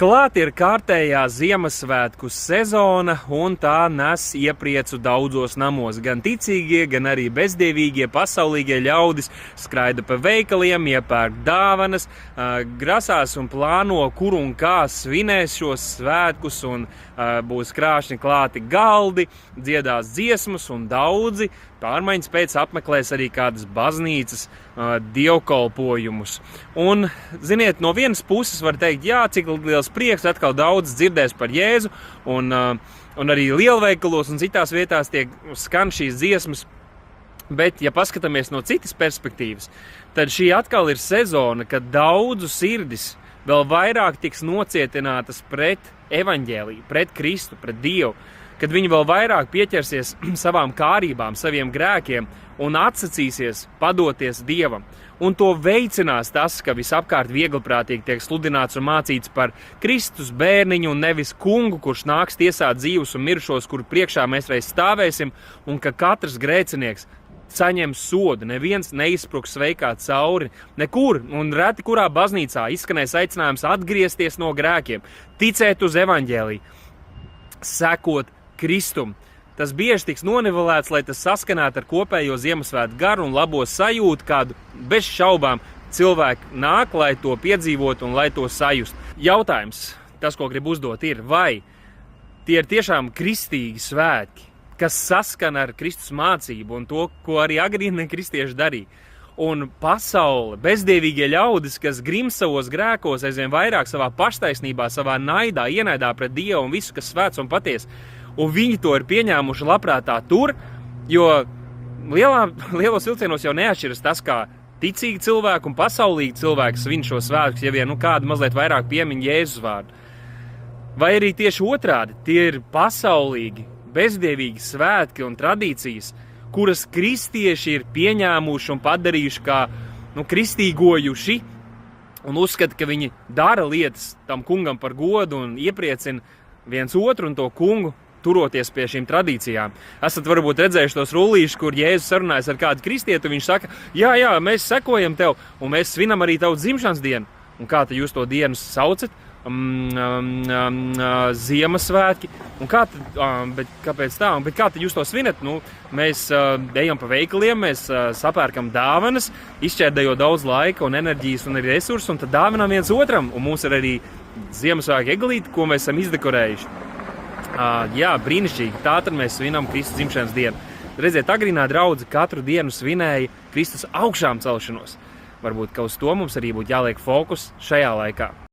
Klāt ir kārtējā Ziemassvētku sezona, un tā nes iepriecu daudzos namos. Gan ticīgie, gan arī bezdievīgie, pasaulīgie ļaudis skraida pa veikaliem, iepērk dāvanas, grasās un plāno, kur un kā svinēs šos svētkus, un būs krāšņi klāti galdi, dziedās dziesmas, un daudzi pārmaiņas pēc apmeklēs arī kādas baznīcas dievkalpojumus. Un, ziniet, no vienas puses var teikt, jā, cik liels prieks, atkal daudz dzirdēs par Jēzu, un arī lielveikalos un citās vietās tiek skan šīs dziesmas. Bet, ja paskatāmies no citas perspektīvas, tad šī atkal ir sezona, kad daudzu sirdis vēl vairāk tiks nocietinātas pret evaņģēliju, pret Kristu, pret Dievu, kad viņi vēl vairāk pieķersies savām kārībām, saviem grēkiem un atsacīsies padoties Dievam. Un to veicinās tas, ka visapkārt viegliprātīgi tiek sludināts un mācīts par Kristus bērniņu un nevis kungu, kurš nāks tiesāt dzīvus un mirušos, kuru priekšā mēs reiz stāvēsim, un ka katrs grēcinieks saņem sodu, neviens neizspruks sveikā cauri, nekur, un reti kurā baznīcā izskanēs aicinājums atgriezties no grēkiem, ticēt uz evaņģēliju, sekot Kristum. Tas bieži tiks nonivelēts, lai tas saskanētu ar kopējo Ziemassvētku garu un labo sajūtu, kādu bez šaubām cilvēki nāk, lai to piedzīvot un lai to sajust. Jautājums, tas, ko gribu uzdot, ir, vai tie ir tiešām kristīgi svētki, kas saskana ar Kristus mācību un to, ko arī agrīnie kristieši darīja. Un pasaule, bezdievīgie ļaudis, kas grims savos grēkos, aizvien vairāk savā paštaisnībā, savā naidā, ienaidā pret Dievu un visu, kas svēts un patiesi. Un viņi to ir pieņēmuši labprāt tā tur, jo lielos vilcienos jau neatšķiras tas, kā ticīgi cilvēki un pasaulīgi cilvēki svin šo svētkus, ja vien kādu mazliet vairāk piemin Jēzus vārdu. Vai arī tieši otrādi, tie ir pasaulīgi, bezdievīgi svētki un tradīcijas, kuras kristieši ir pieņēmuši un padarījuši kā kristīgojuši un uzskata, ka viņi dara lietas tam kungam par godu un iepriecina viens otru un to kungu, turoties pie šīm tradīcijām. Esat varbūt redzējuši tos rullīšus, kur Jēzus sarunājas ar kādu kristietu, viņš saka, jā, mēs sekojam tev, un mēs svinam arī tavu dzimšanas dienu. Un kā tad jūs to dienu saucat? Ziemassvētki. Un kāpēc tā? Bet kā tad jūs to svinat? Mēs ejam pa veikaliem, mēs sapērkam dāvanas, izšķērdējot daudz laika un enerģijas un arī resursus, un tad dāvinām viens otram. Un mums ir arī Ziemassvētku eglīte, ko mēs esam izdekorējuši. Jā, brīnišķīgi. Tā tad mēs svinam Kristus dzimšanas dienu. Redziet, agrīnā draudze katru dienu svinēja Kristus augšām celšanos. Varbūt, ka uz to mums arī būtu jāliek fokus šajā laikā.